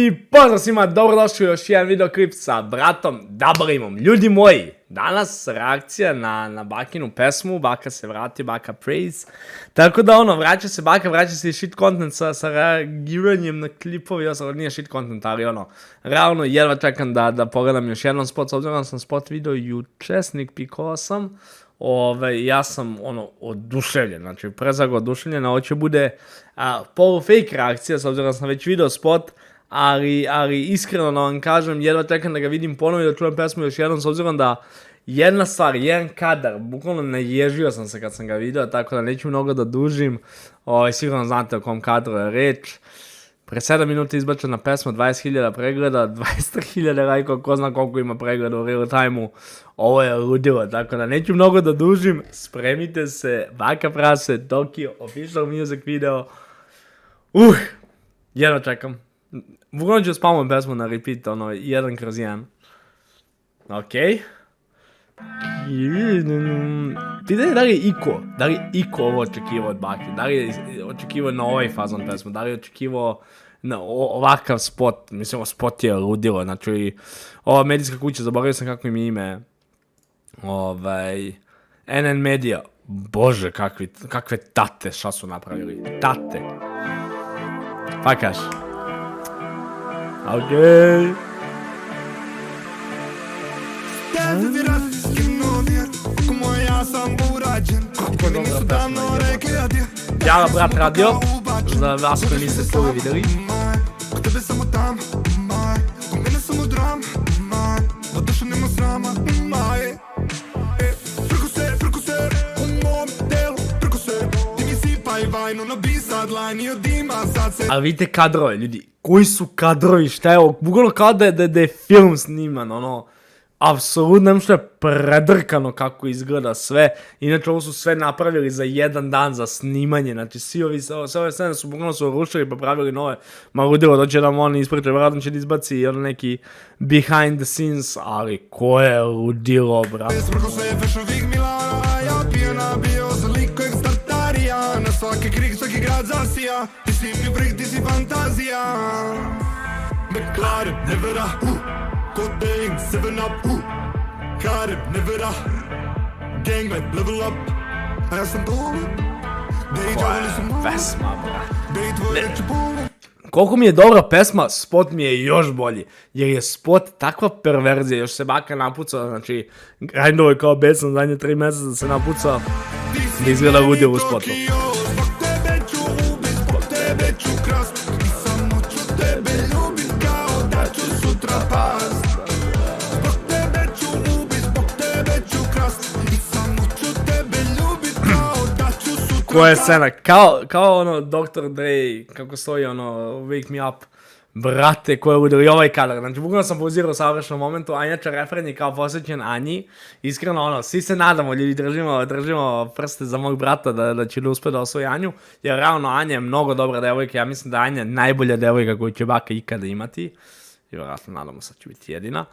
I pozdrav svima, dobrodošli u još jedan videoklip sa bratom Dabrimom. Ljudi moji, danas reakcija na bakinu pesmu, baka se vrati, baka praise. Tako da vraća se baka, vraća se i shit content sa reagiranjem na klipovi, nije shit content, ali realno jedva čekam da pogledam još jedan spot, s obzirom da sam spot video juče, sneak peekova sam. Ja sam oduševljen, znači prezag oduševljen, ovo će bude polu fake reakcija, s obzirom da sam već video spot, ali iskreno da vam kažem, jedva čekam da ga vidim ponovo i da čujem pesmu još jednom, s obzirom da jedna stvar, jedan kadar, bukvalno naježio sam se kad sam ga video, tako da neću mnogo da dužim, sigurno znate o kom kadru je reč. Pre 7 minuta izbačena pesma, 20.000 pregleda, 23.000 lajkova, ko zna koliko ima pregleda u real time-u, ovo je ludilo, tako da neću mnogo da dužim, spremite se, baka prase, Tokyo, official music video, jedno čekam, uglavnom ću spamujem pesmu na repeat, jedan kroz jedan, okej. Pitanje da li je Iko ovo očekivao od Baki, da li je očekivao na ovaj fazon pesmu, da li je očekivao na ovakav spot, mislim spot je ludilo, znači ova medijska kuća, zaboravio sam kako im je ime, NN Media, bože kakve tate šta su napravili, tate, pa kaš, okej. Java brat radio, za vas koji niste to vidjeli. Ali vidite kadrove, ljudi, koji su kadrovi, šta je ovo, bukvalno kao da je film sniman, apsolutno nešto je predrkano kako izgleda sve. Inače ovo su sve napravili za jedan dan za snimanje. Znači sve ove scene su bukvalno rušili pa pravili nove. Ma ludilo, doće da oni ispričaju, vjerojatno će da izbaci neki behind the scenes, ali ko je ludilo, brate. Na svaki krik, svaki grad zasija. Ti si mi vrik, ti si fantazija. McLaren, nevera, Codeine, 7-Up, Karim, nevera, Gangbang, level up. A ja sam dovolj. Pesma, bra. Koliko mi je dobra pesma, spot mi je još bolji. Jer je spot takva perverzija, još se baka napucao, znači grindovo je kao besan zadnje 3 mjeseca da se napucao, da izgleda ludilo u spotu. Koja je scena, kao Dr. Dre, kako stoji Wake Me Up, brate, ko je udrio i ovaj kadar, znači bukvalno sam pauzirao u savršenom momentu, a inače refren je kao posvećen Anji, iskreno svi se nadamo, ljudi držimo prste za mog brata da će da uspe da osvoji Anju, jer realno Anja je mnogo dobra devojka, ja mislim da Anja je najbolja devojka koju će baka ikada imati, i vjerojatno nadamo se da će biti jedina,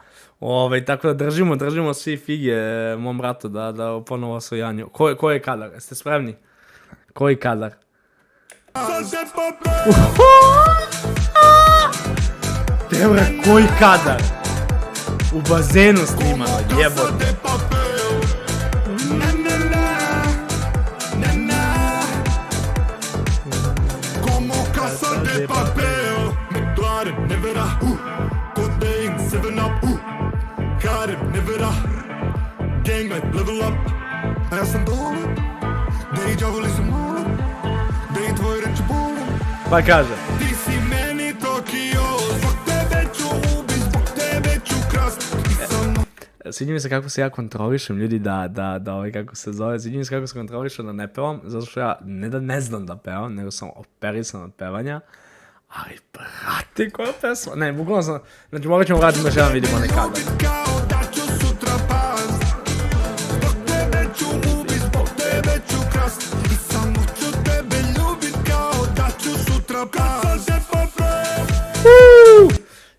tako da držimo svi fige mom bratu da ponovo osvoji Anju. Ko je kadar, jeste spremni? Koji kadar? Debra, koji kadar? U bazenu snimano, jebote. Pa kaže. Sviđa mi se kako se ja kontrolišem, ljudi, kako se zove, sviđa mi se kako se kontrolišem da ne pevam, zato što ja ne da ne znam da pevam, nego sam operisan od pevanja, ali brate, koja pesma, ne, bukvalno sam, znači morat ćemo vratiti još jedan vidimo nekada.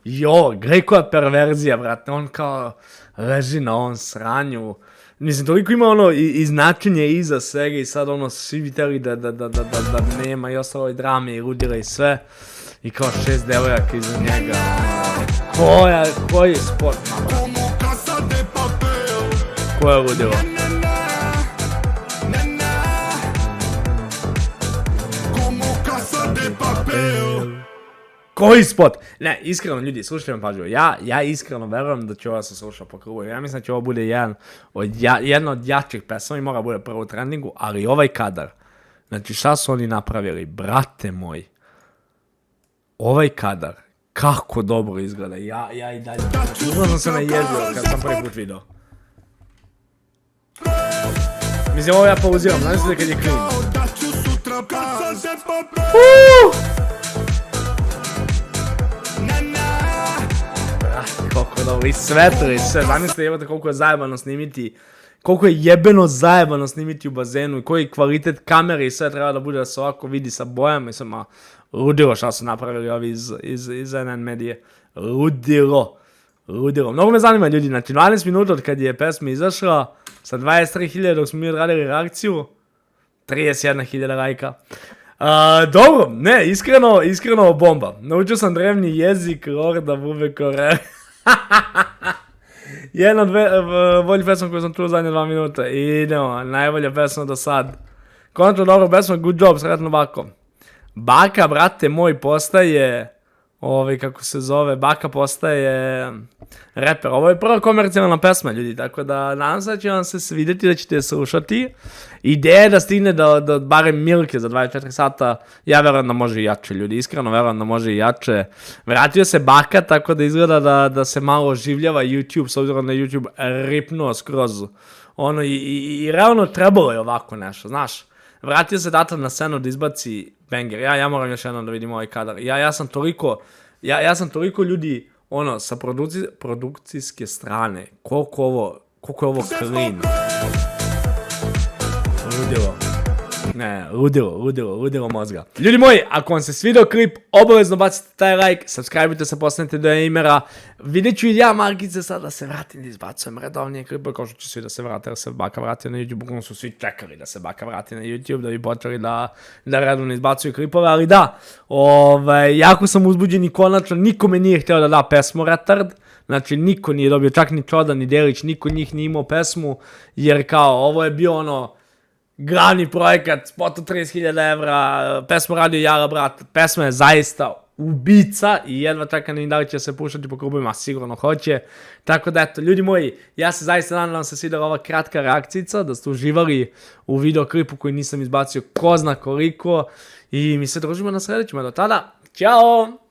Jo, gledaj koja perverzija, brate, on kao leži na ovom sranju, mislim, toliko ima i značenje iza svega i sad svi bi teli da nema i ostalo i drame i ludile i sve, I kao 6 devojaka iza njega. Koji sport, mama? Ko je ludilo? Koji spot? Ne, iskreno ljudi, slušajte me pažljivo. Ja iskreno verujem da će ova se sluša po krugu. Ja mislim da će ovo bude jedna od jačih pesama i mora bude prvo u trendingu, ali ovaj kadar. Znači šta su oni napravili? Brate moj. Ovaj kadar. Kako dobro izgleda. Ja i dalje. Uzmano sam se najezio kad sam prvi put video. Mislim, ovo ja pauziram. Znaš li kad je clean? Koliko je dobro, i svetlo i sve, zamislite jebate koliko je zajebano snimiti, koliko je jebeno zajebano snimiti u bazenu i koji kvalitet kamere i sve treba da bude da se ovako vidi sa bojama i sama ludilo šta su napravili ovi iz NN Medije, ludilo. Mnogo me zanima ljudi, znači 12 minuta od kad je pesma izašla, sa 23.000 dok smo mi odradili reakciju, 31.000 lajka. Dobro, ne, iskreno bomba. Naučio sam drevni jezik, Lorda Vuvekore. Jedna od boljih pesma koju sam čuo zadnje 2 minuta. Idemo, najbolja pesma do sad. Konačno dobro pesma, good job, sretno bako. Baka, brate moj, postaje... kako se zove, Baka postaje reper. Ovo je prva komercijalna pesma, ljudi, tako da nadam se da će vam se svidjeti, da ćete je slušati. Ideja je da stigne do barem Milke za 24 sata. Ja verujem da može i jače, ljudi, iskreno verujem da može i jače. Vratio se Baka, tako da izgleda da se malo oživljava YouTube, s obzirom da je YouTube ripnuo skroz. I realno trebalo je ovako nešto, znaš. Vratio se Data na scenu da izbaci banger. Ja moram još jednom da vidim ovaj kadar. Ja sam toliko ljudi, sa produkcijske strane. Koliko je ovo clean. Ludilo mozga. Ljudi moji, ako vam se svidio klip, obavezno bacite taj like, subscribe-ite se, postanete do imera. Vidjet ću i ja, Markice, sad da se vratim da izbacujem redovnije klipe, kao što ću svi da se vrate, jer se Baka vratio na YouTube, bukvalno su svi čekali da se Baka vrati na YouTube, da bi počeli da redovno izbacuju klipove, ali da, jako sam uzbuđen i konačno, niko me nije htio da da pesmu Retard. Znači, niko nije dobio, čak ni Čodan, ni Delić, niko njih nije imao pesmu, jer kao, ovo je bio glavni projekat, spot od 30.000 evra, pesmu radio Jara Brat, pesma je zaista ubica i jedva čeka ni da li će se pušati po klubima, sigurno hoće. Tako da eto, ljudi moji, ja se zaista nadam da vam se svidjela ova kratka reakcijica, da ste uživali u videoklipu koji nisam izbacio ko zna koliko i mi se družimo na sljedećima. Do tada, ćao!